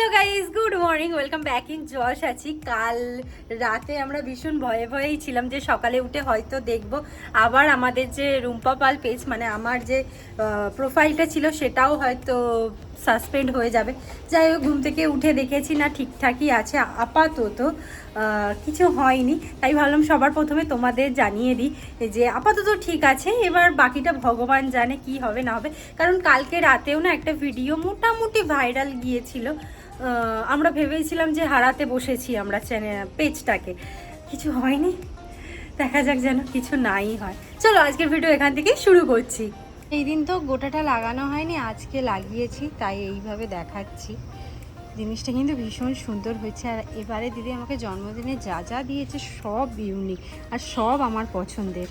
Hello guys, good morning, welcome back in Josh আছি। কাল রাতে আমরা ভীষণ ভয়ে ভয়েই ছিলাম যে সকালে উঠে হয়তো দেখব আবার আমাদের যে রুম্পা পাল পেজ, মানে আমার যে প্রোফাইলটা ছিল সেটাও হয়তো সাসপেন্ড হয়ে যাবে। যাই হোক, ঘুম থেকে উঠে দেখেছি না ঠিকঠাকই আছে, আপাতত কিছু হয়নি। তাই ভাবলাম সবার প্রথমে তোমাদের জানিয়ে দিই যে আপাতত ঠিক আছে, এবার বাকিটা ভগবান জানে কি হবে না হবে। কারণ কালকে রাতেও না একটা ভিডিও মোটামুটি ভাইরাল গিয়েছিল, আমরা ভেবেছিলাম যে হারাতে বসেছি আমরা পেজটাকে, কিছু হয়নি। দেখা যাক যেন কিছু নাই হয়। চলো আজকের ভিডিও এখান থেকেই শুরু করছি। এই দিন তো গোটাটা লাগানো হয়নি, আজকে লাগিয়েছি তাই এইভাবে দেখাচ্ছি। জিনিসটা কিন্তু ভীষণ সুন্দর হয়েছে। আর এবারে দিদি আমাকে জন্মদিনে যা যা দিয়েছে সব ইউনিক আর সব আমার পছন্দের।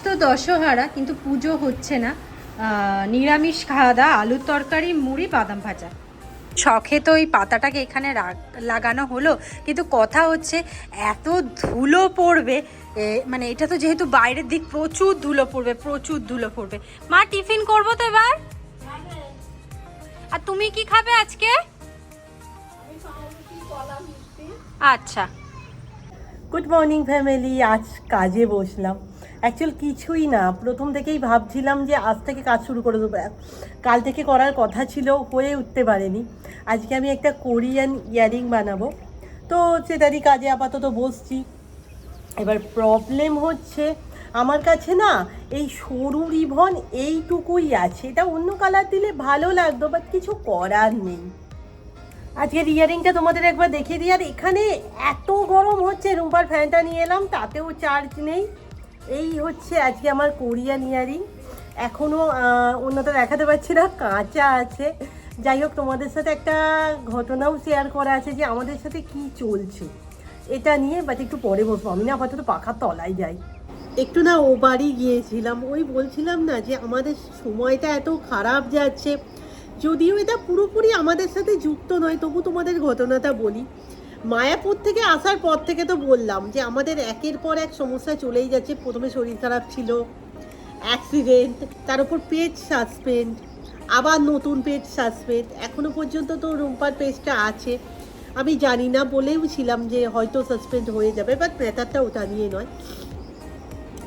তো দশহারা কিন্তু পুজো হচ্ছে না, নিরামিষ খাওয়া দাওয়া, আলুর তরকারি, মুড়ি, বাদাম ভাজা। শখে তো ওই পাতাটাকে এখানে লাগানো হলো, কিন্তু কথা হচ্ছে এত ধুলো পড়বে, মানে এটা তো যেহেতু বাইরের দিক, প্রচুর ধুলো পড়বে, প্রচুর ধুলো পড়বে। মা টিফিন করবো তো এবার। আর তুমি কি খাবে আজকে? আচ্ছা। Good morning family. আজ কাজে বসলাম। অ্যাকচুয়াল কিছুই না, প্রথম থেকেই ভাবছিলাম যে আজ থেকে কাজ শুরু করে দেবো। কাল থেকে করার কথা ছিল, হয়ে উঠতে পারেনি। আজকে আমি একটা কোরিয়ান ইয়ারিং বানাবো, তো সেটারই কাজে আপাতত বসছি। এবার প্রবলেম হচ্ছে আমার কাছে না এই সরু রিবন এইটুকুই আছে, এটা অন্য কালার দিলে ভালো লাগতো, বাট কিছু করার নেই। আজকের ইয়ারিংটা তোমাদের একবার দেখিয়ে দিই। আর এখানে এত গরম হচ্ছে, রুম্পার ফ্যানটা নিয়ে এলাম, তাতেও চার্জ নেই। এই হচ্ছে আজকে আমার কোরিয়ান ইয়ারিং। এখনও অন্যটা দেখাতে পারছি না, কাঁচা আছে। যাই হোক, তোমাদের সাথে একটা ঘটনাও শেয়ার করা আছে যে আমাদের সাথে কি চলছে এটা নিয়ে, বাট একটু পরে বসবো। আমি না আপাতত পাখার তলায় যাই। একটু না ও বাড়ি গিয়েছিলাম, ওই বলছিলাম না যে আমাদের সময়টা এত খারাপ যাচ্ছে। যদিও এটা পুরোপুরি আমাদের সাথে যুক্ত নয়, তবু তোমাদের ঘটনাটা বলি। মায়াপুর থেকে আসার পর থেকে তো বললাম যে আমাদের একের পর এক সমস্যা চলেই যাচ্ছে। প্রথমে শরীর খারাপ ছিল, অ্যাক্সিডেন্ট, তার উপর পেজ সাসপেন্ড, আবার নতুন পেজ সাসপেন্ড। এখনও পর্যন্ত তো রুম্পার পেজটা আছে, আমি জানি না, বলেও ছিলাম যে হয়তো সাসপেন্ড হয়ে যাবে, বাট ব্যাপারটা ওটা নিয়ে নয়।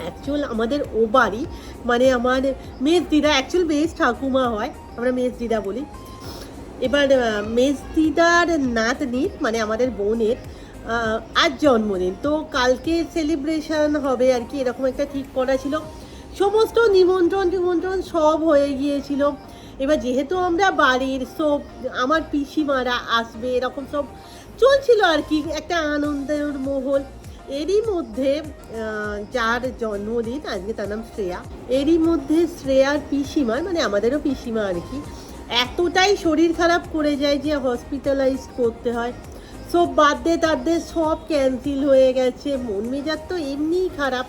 অ্যাকচুয়াল আমাদের ও বাড়ি, মানে আমার মেজ দিদা, অ্যাকচুয়াল মেজ ঠাকুমা হয়, আমরা মেজ দিদা বলি। এবার মেজ দিদার নাতনির, মানে আমাদের বোনের আজ জন্মদিন, তো কালকে সেলিব্রেশন হবে আর কি, এরকম একটা ঠিক করা ছিল। সমস্ত নিমন্ত্রণ সব হয়ে গিয়েছিল। এবার যেহেতু আমরা বাড়ির সব, আমার পিসিমারা আসবে, এরকম সব চলছিল আর কি, একটা আনন্দের মহল। এরই মধ্যে যার জন্মদিন আজকে, তার নাম শ্রেয়া, এরই মধ্যে শ্রেয়ার পিসিমার, মানে আমাদেরও পিসিমা আর কি, এতটাই শরীর খারাপ করে যায় যে হসপিটালাইজ করতে হয়। সব বার্থডে টার্থডে সব ক্যান্সেল হয়ে গেছে। মন মেজাজ তো এমনিই খারাপ,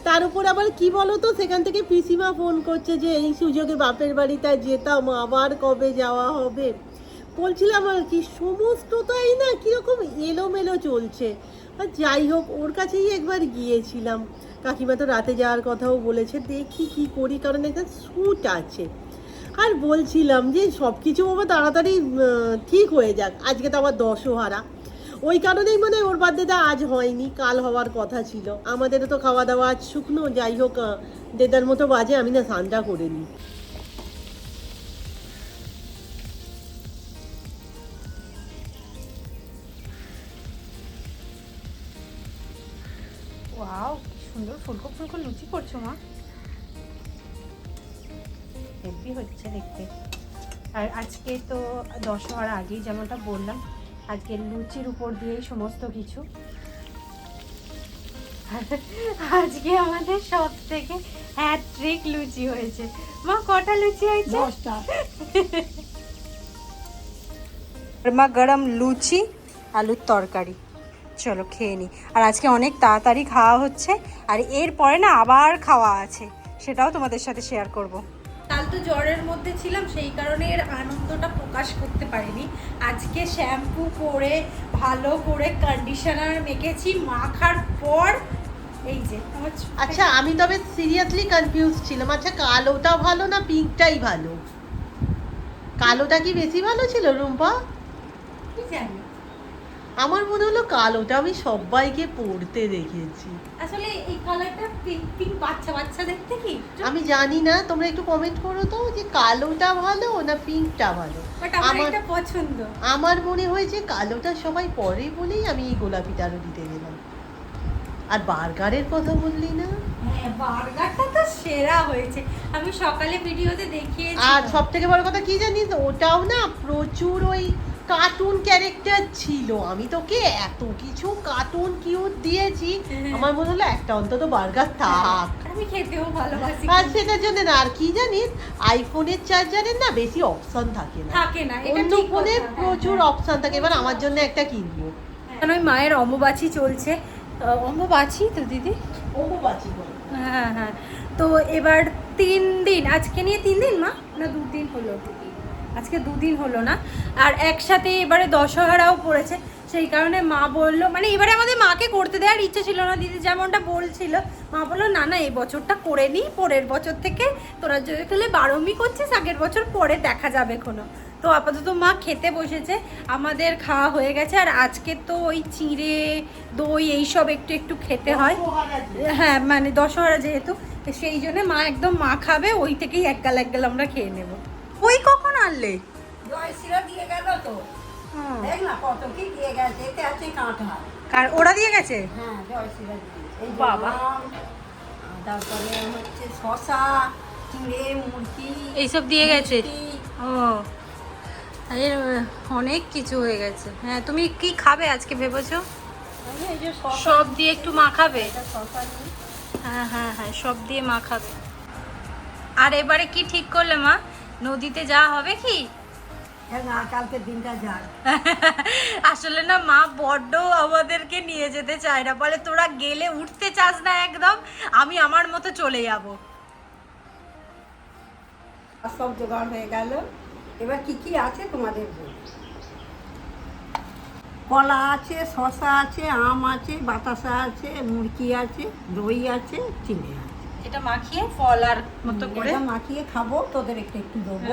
তার উপর আবার কি বলো তো, সেখান থেকে পিসিমা ফোন করছে যে এই সুযোগে বাপের বাড়িটা যেতাম, আবার কবে যাওয়া হবে। বলছিলাম আর কি, সমস্তটাই না কীরকম এলোমেলো চলছে। আর যাই হোক, ওর কাছেই একবার গিয়েছিলাম। কাকিমা তো রাতে যাওয়ার কথাও বলেছে, দেখি কি করি, কারণ একটা শ্যুট আছে। আর বলছিলাম যে সব কিছু আবার তাড়াতাড়ি ঠিক হয়ে যাক। আজকে তো আবার দশহারা, ওই কারণেই মানে ওর বার্থডেটা আজ হয়নি, কাল হওয়ার কথা ছিল। আমাদেরও তো খাওয়া দাওয়া আজ শুকনো। যাই হোক, 1:30 মতো বাজে, আমি না স্নানটা করে নিই। ওয়াও, কি সুন্দর ফুলকো ফুলকো লুচি করছো মা, হেভি হচ্ছে দেখতে। আর আজকে তো দশহারা আগেই যেমনটা বললাম, আজকে লুচির উপর দিয়েই সমস্ত কিছু। আজকে আমাদের সব থেকে হ্যাট্রিক লুচি হয়েছে। মা কটা লুচি হয়েছে? 10টা। গরমা গরম লুচি, আলুর তরকারি। চলো খেয়ে নিই। আর আজকে অনেক তাড়াতাড়ি খাওয়া হচ্ছে, আর এরপরে না আবার খাওয়া আছে, সেটাও তোমাদের সাথে শেয়ার করব। কাল তো জ্বরের মধ্যে ছিলাম, সেই কারণে এর আনন্দটা প্রকাশ করতে পারিনি। আজকে শ্যাম্পু করে ভালো করে কন্ডিশনার মেখেছি, মাখার পর এই যে আমার। আচ্ছা, আমি তবে সিরিয়াসলি কনফিউজ ছিলাম। আচ্ছা, কালোটা ভালো না পিঙ্কটাই ভালো? কালোটা কি বেশি ভালো ছিল রুম্পা? কি জানি, আমার মনে হলো কালোটা আমি সবাইকে পরতে দেখেছি। আসলে এই কালারটা পিঙ্ক পিঙ্ক বাচ্চা বাচ্চা দেখতে কি, আমি জানি না, তোমরা একটু কমেন্ট করো তো যে কালোটা ভালো না পিঙ্কটা ভালো। বাট আমার এটা পছন্দ। আমার মনে হয়েছে কালোটা সবাই পরে বলেই আমি এই গোলাপিটারও দিতে গেলাম। আর বার্গারের কথা বললি না? হ্যাঁ, বার্গারটা তো সেরা হয়েছে, আমি সকালে ভিডিওতে দেখিয়েছি। আর সব থেকে বড় কথা কি জানিস, ওটাও না প্রচুর ওই কার্টুন ক্যারেক্টার ছিল। আমি তোকে এত কিছু কার্টুন কিউট দিয়েছি, আমার মনে হলো একটা অন্তত বার্গার থাক। আমি খেতেও ভালোবাসি। আর সেটার জন্য না, আর কি জানিস, আইফোনের চার্জারের না বেশি অপশন থাকে না, থাকে না, এটা অন্য ঠিক ফোনে কথা। প্রচুর অপশন থাকে। এবার আমার জন্য একটা কিনবো। কেন ওই মায়ের অম্বুবাচী চলছে, অম্বুবাচী তো দিদি, অম্বুবাচী বলে। হ্যাঁ হ্যাঁ, তো এবার 3 দিন, আজকে নিয়ে 3 দিন মা, না 2 দিন হলো, আজকে 2 দিন হলো না। আর একসাথে এবারে দশহরাও পড়েছে, সেই কারণে মা বললো, মানে এবারে আমাদের মাকে করতে দেওয়ার ইচ্ছে ছিল না, দিদি যেমনটা বলছিল। মা বললো না না, এই বছরটা করে নিই, পরের বছর থেকে তোরা যদি তাহলে 12মি করছিস, আগের বছর পরে দেখা যাবে কোনো। তো আপাতত মা খেতে বসেছে, আমাদের খাওয়া হয়ে গেছে। আর আজকে তো ওই চিঁড়ে দই এইসব একটু একটু খেতে হয়, হ্যাঁ মানে দশহরা যেহেতু, তো সেই জন্য মা একদম মা খাবে, ওই থেকেই এক গাল আমরা খেয়ে নেব। ওই কখন আনলে? জয়শ্রীরা দিয়ে গেল তো, দেখ না কত কি দিয়ে গেছে, এতে আছে কাঁঠাল। ওরা দিয়ে গেছে? হ্যাঁ, জয়শ্রীরা দিয়ে, এই যে বাবা। আম, তারপরে হচ্ছে শশা, চিড়ে, মুরগি এইসব দিয়ে গেছে? মিষ্টি। ও আরে, অনেক কিছু হয়ে গেছে। হ্যাঁ, তুমি কি খাবে আজকে ভেবেছো? এই যে শশা, সব দিয়ে একটু মাখাবে? এটা শশা নিই। হ্যাঁ হ্যাঁ হ্যাঁ, সব দিয়ে মাখাবে। আর এবারে কি ঠিক করলে মা, নদীতে যাওয়া হবে কি? হ্যাঁ না, কালকে দিনটা যাক। আসলে না মা বড্ড আমাদেরকে নিয়ে যেতে চায় না, বলে তোরা গেলে উঠতে চাস না একদম, আমি আমার মতো চলে যাব। আর সব জোগাড় হয়ে গেল, এবার কি কি আছে তোমাদের বলি। কলা আছে, শশা আছে, আম আছে, বাতাসা আছে, মুরগি আছে, দই আছে, চিড়ে আছে। এটা মাখিয়ে ফল আর মতো করে এটা মাখিয়ে খাবো, তোদের একটু একটু দেবো।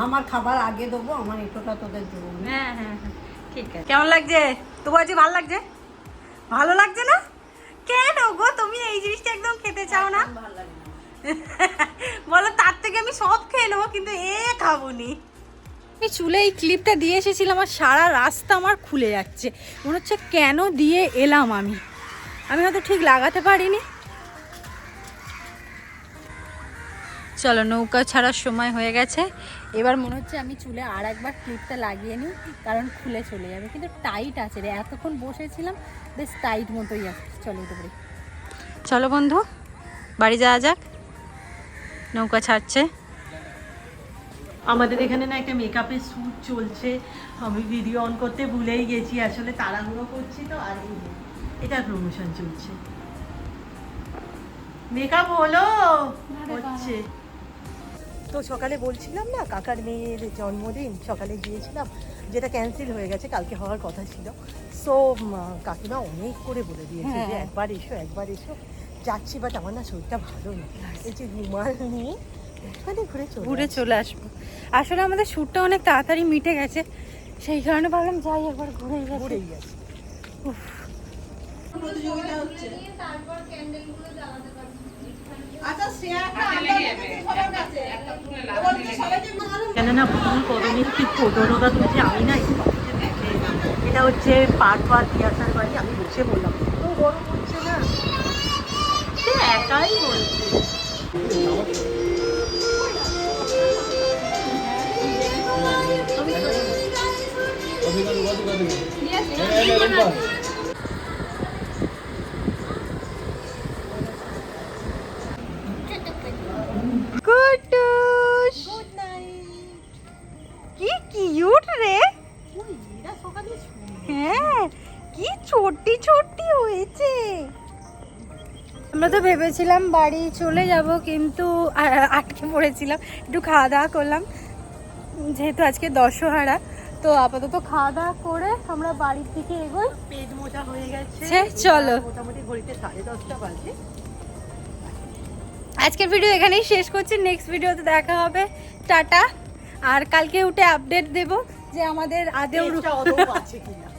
আমার খাবার আগে দেবো, আমার একটুটা তোদের দেবো না। হ্যাঁ হ্যাঁ হ্যাঁ, ঠিক আছে। কেমন লাগছে তোমার, আজকে ভালো লাগছে? ভালো লাগছে না? কেন গো, তুমি এই জিনিসটা একদম খেতে চাও না? ভালো লাগে না। বলো তার থেকে আমি সব খেয়ে নেবো, কিন্তু এ খাবো নি। আমি চুলে এই ক্লিপটা দিয়ে এসেছিলাম, আর সারা রাস্তা আমার খুলে যাচ্ছে, মনে হচ্ছে কেন দিয়ে এলাম আমি হয়তো ঠিক লাগাতে পারিনি। চলো, নৌকা ছাড়ার সময় হয়ে গেছে, এবার মনে হচ্ছে আমি চুলে আর একবার ক্লিপটা লাগিয়ে নিই, কারণ খুলে চলে যাবে। কিন্তু টাইট আছে রে, এতক্ষণ বসেছিলাম বেশ টাইট মতোই আছে। চলো উঠে পড়ি। চলো বন্ধু, বাড়ি যাওয়া যাক, নৌকা ছাড়ছে। আমাদের এখানে না একটা মেকআপের শ্যুট চলছে, আমি ভিডিও অন করতে ভুলেই গেছি, আসলে তাড়াহুড়ো করছি তো। আর এই যে, এটার প্রমোশন চলছে। মেকআপ হলো হচ্ছে তো। সকালে বলছিলাম না কাকার মেয়ের জন্মদিন, সকালে গিয়েছিলাম, যেটা ক্যান্সেল হয়ে গেছে, কালকে হওয়ার কথা ছিল। সো কাকিমা অনেক করে বলে দিয়েছে যে একবার এসো একবার এসো। যাচ্ছি, বাট আমার না শরীরটা ভালো না, এই যে রুমাল নিয়ে মানে ঘুরে চলে আসবো। আসলে আমাদের শ্যুটটা অনেক তাড়াতাড়ি মিটে গেছে, সেই কারণে ভাবলাম যাই একবার ঘুরেই গেছে। প্রতিযোগিতা হচ্ছে। কেননা ফুল কদমে কি প্রদরতা তুলছে, আমি না এটা হচ্ছে পাট পিয়াসার বাড়ি। আমি বসে বললাম তো গরম হচ্ছে না, সে একাই বলছে। কুটুস, কি কিউট রে। হ্যাঁ, কি ছোট্টি ছোট্টি হয়েছে। আমরা তো ভেবেছিলাম বাড়ি চলে যাব, কিন্তু আটকে পড়েছিলাম। একটু খাওয়া দাওয়া করলাম, যেহেতু আজকে দশহরা, তো আপাতত খাওয়া দাওয়া করে আমরা বাড়ির দিকে এগোই। পেট মোটা হয়ে গেছে, চলো মোটামুটি ঘড়িতে 10:30 বাজে। আজকের ভিডিও এখানেই শেষ করছি, নেক্সট ভিডিওতে দেখা হবে, টাটা। আর কালকে উঠে আপডেট দেব যে আমাদের আদেও টেস্টটা অদম আছে কিনা